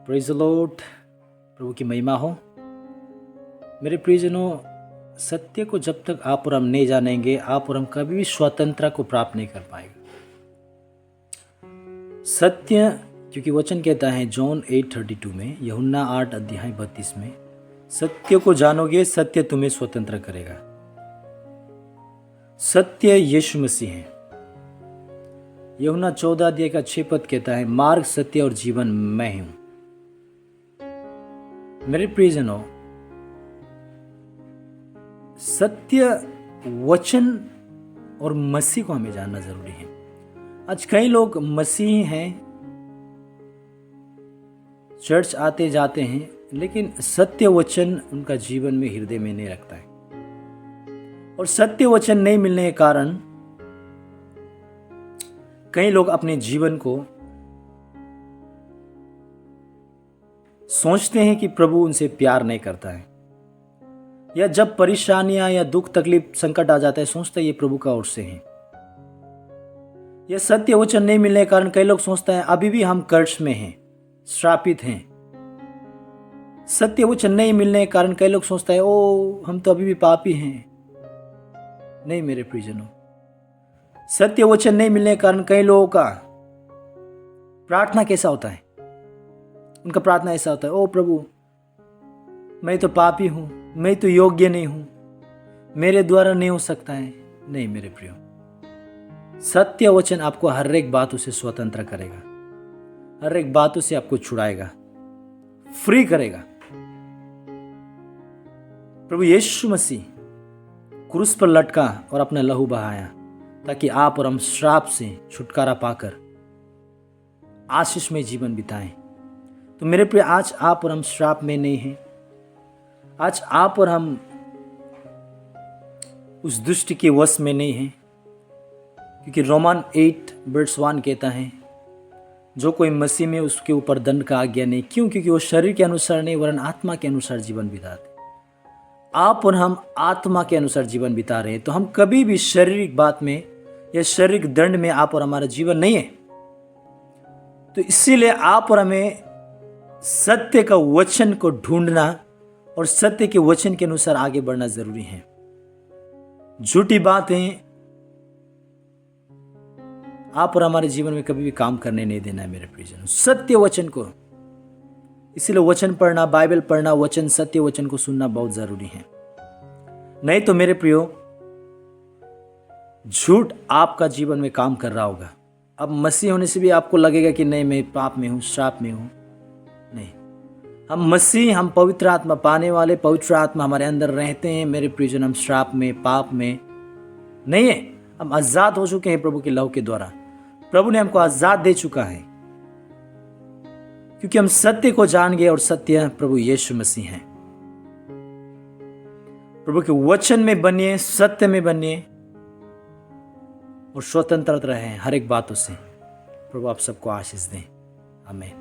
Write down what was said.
Praise the Lord. प्रभु की महिमा हो। मेरे प्रियजनों, सत्य को जब तक आप और हम नहीं जानेंगे, आप और हम कभी भी स्वतंत्रता को प्राप्त नहीं कर पाएंगे। सत्य, क्योंकि वचन कहता है जॉन 8:32 में, यूहन्ना 8:32 में, सत्य को जानोगे, सत्य तुम्हें स्वतंत्र करेगा। सत्य यीशु मसीह है। यूहन्ना 14:6 कहता है, मार्ग, सत्य और जीवन मैं हूं। मेरे प्रियजनों, सत्य वचन और मसीह को हमें जानना जरूरी है। आज कई लोग मसीह हैं, चर्च आते जाते हैं, लेकिन सत्य वचन उनका जीवन में, हृदय में नहीं रखता है। और सत्य वचन नहीं मिलने के कारण कई लोग अपने जीवन को सोचते हैं कि प्रभु उनसे प्यार नहीं करता है, या जब परेशानियां या दुख तकलीफ संकट आ जाता है, सोचते हैं ये प्रभु का ओर से है। यह सत्य वचन नहीं मिलने के कारण कई लोग सोचते हैं अभी भी हम कर्ज में हैं, श्रापित हैं। सत्य वचन नहीं मिलने के कारण कई लोग सोचते हैं ओ हम तो अभी भी पापी हैं। नहीं मेरे प्रियजनों, सत्य वचन नहीं मिलने के कारण कई लोगों का प्रार्थना कैसा होता है, उनका प्रार्थना ऐसा होता है, ओ प्रभु मैं तो पापी हूं, मैं तो योग्य नहीं हूं, मेरे द्वारा नहीं हो सकता है। नहीं मेरे प्रियो, सत्य वचन आपको हर एक बातों से स्वतंत्र करेगा, हर एक बातों से आपको छुड़ाएगा, फ्री करेगा। प्रभु यीशु मसीह क्रूस पर लटका और अपना लहू बहाया ताकि आप और हम श्राप से छुटकारा पाकर आशीष में जीवन बिताएं। तो मेरे प्रिय, आज आप और हम श्राप में नहीं हैं। आज आप और हम उस दुष्ट के वश में नहीं हैं, क्योंकि रोमन 8:1 कहता है जो कोई मसीह में, उसके ऊपर दंड का आज्ञा नहीं। क्यों? क्योंकि वो शरीर के अनुसार नहीं वरन आत्मा के अनुसार जीवन बिताते। आप और हम आत्मा के अनुसार जीवन बिता रहे हैं, तो हम कभी भी शारीरिक बात में या शारीरिक दंड में आप और हमारा जीवन नहीं है। तो इसीलिए आप और हमें सत्य का वचन को ढूंढना और सत्य के वचन के अनुसार आगे बढ़ना जरूरी है। झूठी बातें आप और हमारे जीवन में कभी भी काम करने नहीं देना है मेरे प्रियजनों। सत्य वचन को, इसीलिए वचन पढ़ना, बाइबल पढ़ना, वचन, सत्य वचन को सुनना बहुत जरूरी है। नहीं तो मेरे प्रियो, झूठ आपका जीवन में काम कर रहा होगा। अब मसीह होने से भी आपको लगेगा कि नहीं मैं पाप में हूं, श्राप में हूं। नहीं, हम मसीह, हम पवित्र आत्मा पाने वाले, पवित्र आत्मा हमारे अंदर रहते हैं मेरे प्रियजन। हम श्राप में, पाप में नहीं है। हम आजाद हो चुके हैं प्रभु के लहू के द्वारा। प्रभु ने हमको आजाद दे चुका है, क्योंकि हम सत्य को जान गए और सत्य प्रभु यीशु मसीह हैं। प्रभु के वचन में बनिए, सत्य में बनिए और स्वतंत्र रहें हर एक बातों से। प्रभु आप सबको आशीष दें। आमीन।